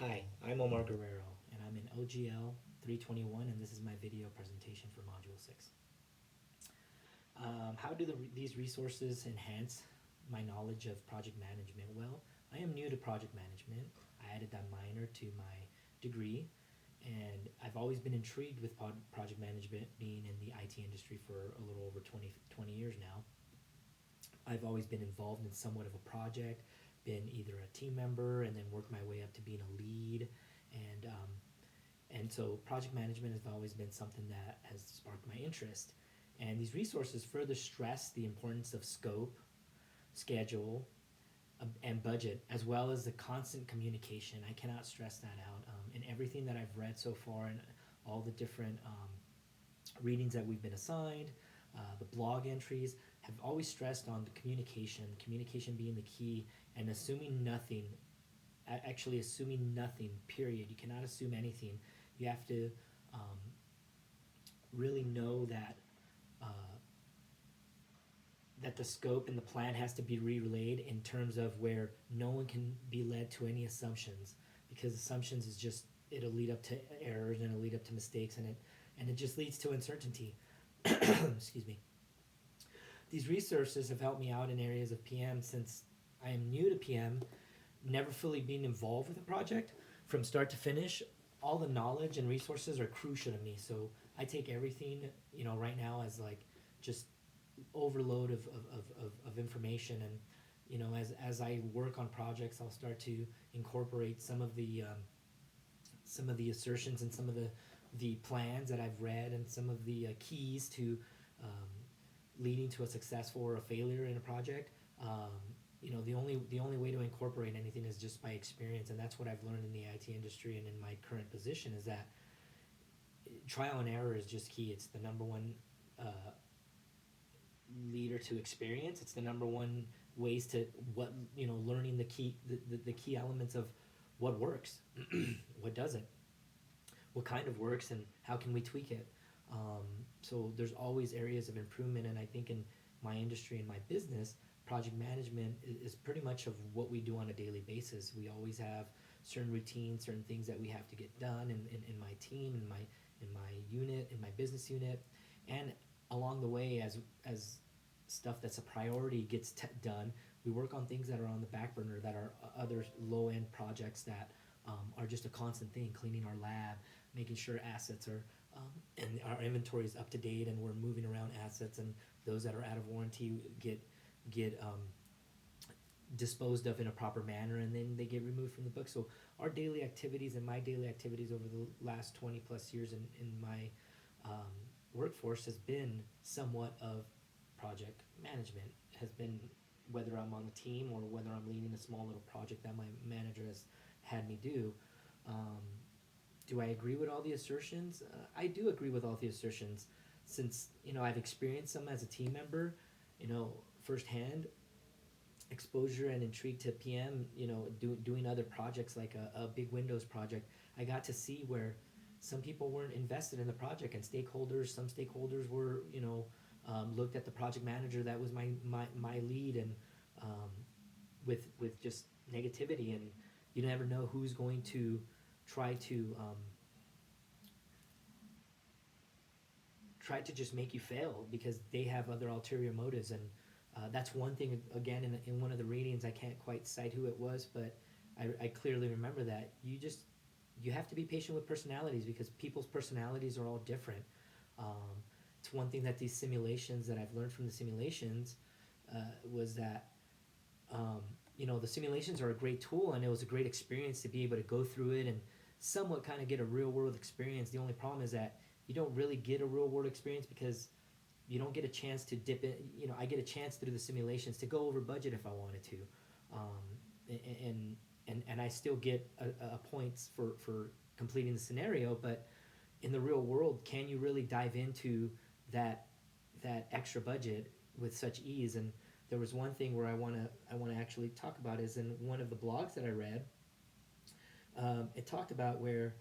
Hi, I'm Omar Guerrero, and I'm in OGL 321, and this is my video presentation for Module 6. How do these resources enhance my knowledge of project management? Well, I am new to project management. I added that minor to my degree, and I've always been intrigued with project management, being in the IT industry for a little over 20 years now. I've always been involved in somewhat of a project, been either a team member and then worked my way up to being a lead, and um, and so project management has always been something that has sparked my interest. And these resources further stress the importance of scope, schedule, and budget, as well as the constant communication. I cannot stress that out. In everything that I've read so far and all the different readings that we've been assigned, the blog entries have always stressed on the communication being the key, and assuming nothing, actually assuming nothing, period. You cannot assume anything. You have to um, really know uh, that the scope and the plan has to be relayed in terms of where no one can be led to any assumptions, because assumptions is just, it'll lead up to errors and it'll lead up to mistakes, and it just leads to uncertainty. Excuse me. These resources have helped me out in areas of PM since I am new to PM, never fully being involved with a project from start to finish. All the knowledge and resources are crucial to me, so I take everything, right now as like just overload of information. And as I work on projects, I'll start to incorporate some of the assertions and some of the plans that I've read, and some of the keys to um, leading to a successful or a failure in a project. The only way to incorporate anything is just by experience, and that's what I've learned in the IT industry and in my current position, is that trial and error is just key. It's the number one leader to experience. It's the number one ways to learning the key elements of what works, what doesn't, what kind of works, and how can we tweak it. So there's always areas of improvement, and I think in my industry and my business, project management is pretty much of what we do on a daily basis. We always have certain routines, certain things that we have to get done in my team, in my unit, in my business unit, and along the way, as stuff that's a priority gets done, we work on things that are on the back burner, that are other low end projects that are just a constant thing. Cleaning our lab, making sure assets are and our inventory is up to date, and we're moving around assets, and those that are out of warranty get disposed of in a proper manner, and then they get removed from the book. So our daily activities, and my daily activities over the last 20 plus years in my workforce, has been somewhat of project management. Has been, whether I'm on the team or whether I'm leading a small little project that my manager has had me do. Um, do I agree with all the assertions? I do agree with all the assertions, since I've experienced them as a team member, firsthand exposure and intrigue to PM. Doing other projects like a big Windows project. I got to see where some people weren't invested in the project, and some stakeholders were, looked at the project manager that was my lead, and um, with just negativity, and you never know who's going to try to just make you fail because they have other ulterior motives. And that's one thing, again, in one of the readings, I can't quite cite who it was, but I clearly remember that you have to be patient with personalities, because people's personalities are all different. It's one thing that these simulations, that I've learned from the simulations, was that um, the simulations are a great tool, and it was a great experience to be able to go through it and somewhat kind of get a real world experience. The only problem is that you don't really get a real world experience, because you don't get a chance to dip in. I get a chance to do the simulations to go over budget if I wanted to, and and I still get a points for completing the scenario. But in the real world, can you really dive into that extra budget with such ease? And there was one thing where I want to actually talk about, is in one of the blogs that I read. It talked about where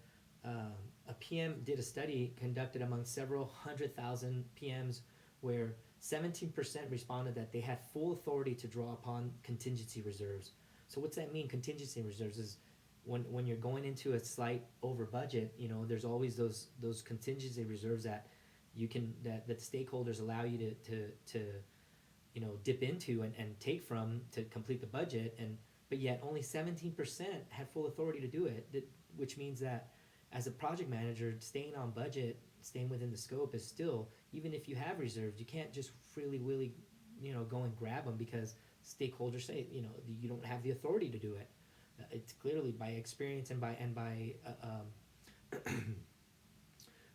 um, a PM did a study conducted among several 100,000 PMs, where 17% responded that they had full authority to draw upon contingency reserves. So what's that mean? Contingency reserves is when you're going into a slight over budget, you know, there's always those contingency reserves that you can that the stakeholders allow you to you know, dip into and take from to complete the budget, and but yet only 17% had full authority to do it, which means that as a project manager, staying on budget, staying within the scope is still, even if you have reserves, you can't just freely willy, you know, go and grab them because stakeholders say, you know, you don't have the authority to do it. It's clearly by experience and by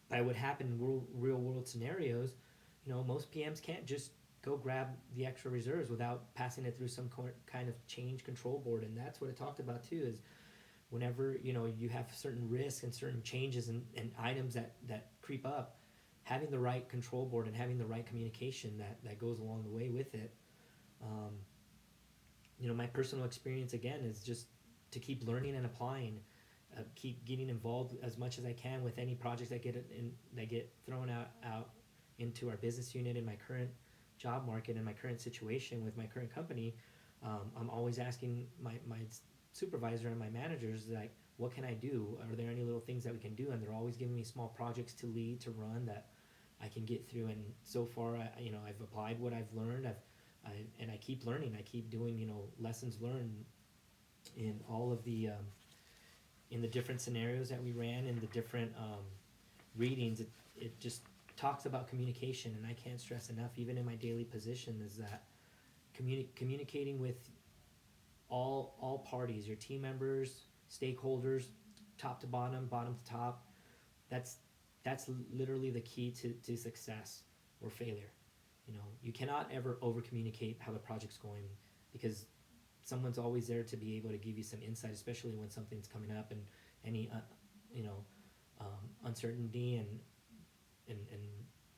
by what happened in real world scenarios. You know, most PMs can't just go grab the extra reserves without passing it through some kind of change control board, and that's what it talked about too. Is whenever, you know, you have certain risks and certain changes and items that creep up, having the right control board and having the right communication that goes along the way with it. Um, you know, my personal experience again is just to keep learning and applying, keep getting involved as much as I can with any projects that get thrown out into our business unit in my current job market and my current situation with my current company. I'm always asking my supervisor and my managers, like, what can I do? Are there any little things that we can do? And they're always giving me small projects to lead, to run, that I can get through. And so far, you know, I've applied what I've learned. And I keep learning. I keep doing, you know, lessons learned in all of the in the different scenarios that we ran, in the different readings. It just talks about communication, and I can't stress enough, even in my daily position, is that communicating with all parties, your team members, stakeholders, top to bottom, bottom to top. That's literally the key to success or failure. You know, you cannot ever over communicate how the project's going, because someone's always there to be able to give you some insight, especially when something's coming up and any you know, uncertainty and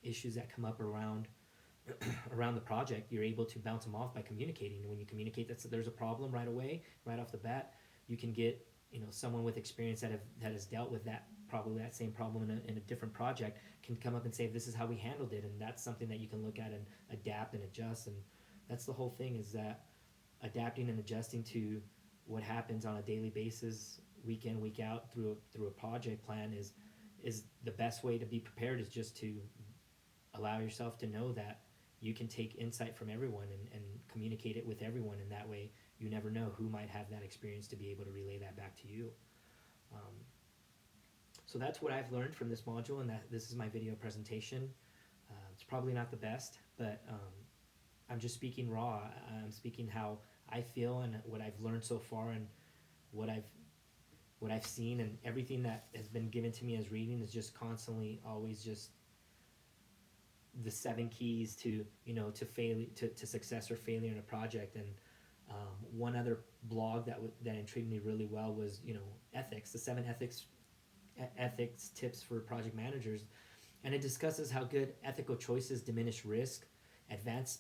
issues that come up around around the project. You're able to bounce them off by communicating. When you communicate that there's a problem right away, right off the bat, you can get, you know, someone with experience that has dealt with that, probably that same problem in a different project, can come up and say, this is how we handled it, and that's something that you can look at and adapt and adjust. And that's the whole thing, is that adapting and adjusting to what happens on a daily basis, week in, week out, through a project plan is the best way to be prepared, is just to allow yourself to know that you can take insight from everyone and communicate it with everyone, and that way you never know who might have that experience to be able to relay that back to you. So that's what I've learned from this module, and that this is my video presentation. It's probably not the best, but I'm just speaking raw. I'm speaking how I feel and what I've learned so far, and what I've seen, and everything that has been given to me as reading is just constantly, always just the 7 keys to, you know, to success or failure in a project. And one other blog that intrigued me really well was, you know, ethics, the 7 ethics tips for project managers, and it discusses how good ethical choices diminish risk, advance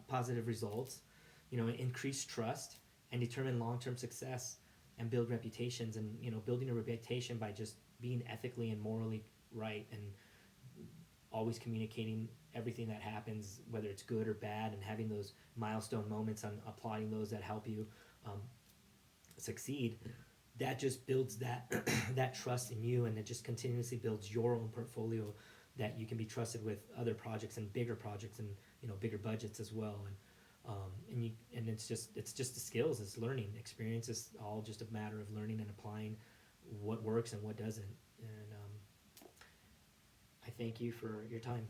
positive results, you know, increase trust, and determine long-term success, and build reputations. And, you know, building a reputation by just being ethically and morally right, and always communicating everything that happens, whether it's good or bad, and having those milestone moments, on applauding those that help you succeed. That just builds that that trust in you, and it just continuously builds your own portfolio, that you can be trusted with other projects and bigger projects, and, you know, bigger budgets as well. And it's just the skills, it's learning. Experience is all just a matter of learning and applying what works and what doesn't. And I thank you for your time.